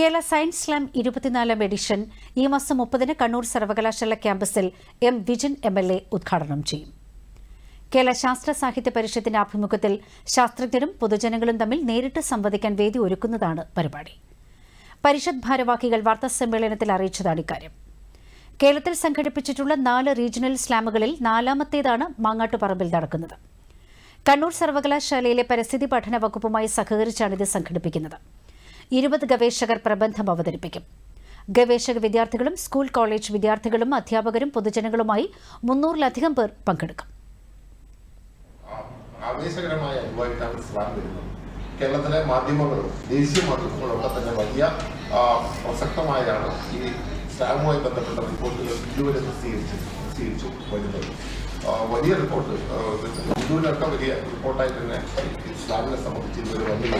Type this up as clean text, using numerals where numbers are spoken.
Kerala science slam 24ാം edition ഈ മാസം 30-ന് കണ്ണൂർ സർവകലാശാല ക്യാമ്പസിൽ എം വിജിൻ MLA ഉദ്ഘാടനം ചെയ്യും. കേരള ശാസ്ത്ര സാഹിത്യ പരിഷത്തിന്റെ ആഭിമുഖ്യത്തിൽ ശാസ്ത്രജ്ഞരും പൊതുജനങ്ങളും തമ്മിൽ നേരിട്ട് സംവദിക്കാൻ വേദി ഒരുക്കുന്നതാണ് പരിപാടി. പരിഷത്ത് ഭാരവാഹികൾ വാർത്താസമ്മേളനത്തിൽ അറിയിച്ചതാണ് ഇക്കാര്യം. കേരളത്തിൽ സംഘടിപ്പിച്ചിട്ടുള്ള 4 റീജിയണൽ സ്ലാമുകളിൽ 4ാമത്തേതാണ് മാങ്ങാട്ടുപറമ്പിൽ നടക്കുന്നത്. കണ്ണൂർ സർവകലാശാലയിലെ പരിസ്ഥിതി പഠന വകുപ്പുമായി സഹകരിച്ചാണ് ഇത് സംഘടിപ്പിക്കുന്നത്. 20 ഗവേഷകർ പ്രബന്ധം അവതരിപ്പിക്കും. ഗവേഷക വിദ്യാർത്ഥികളും സ്കൂൾ കോളേജ് വിദ്യാർത്ഥികളും അധ്യാപകരും പൊതുജനങ്ങളുമായി 300-ലധികം പേർ പങ്കെടുക്കും. ആവേശകരമായ അനുഭവത്താണ് സ്ലാം വരുന്നത്. കേരളത്തിലെ മാധ്യമങ്ങളും ദേശീയ മാധ്യമങ്ങളും ഒക്കെ തന്നെ വലിയ പ്രസക്തമായാണ് ഈ സ്ലാമുമായി ബന്ധപ്പെട്ട റിപ്പോർട്ടുകൾ ഇതുവരെ പ്രസിദ്ധീകരിച്ചു വരുന്നത്. വലിയ റിപ്പോർട്ട് ഇതുവരെയൊക്കെ വലിയ റിപ്പോർട്ടായി തന്നെ സ്ലാമിനെ സംബന്ധിച്ച് ഇതുവരെ വന്നില്ല.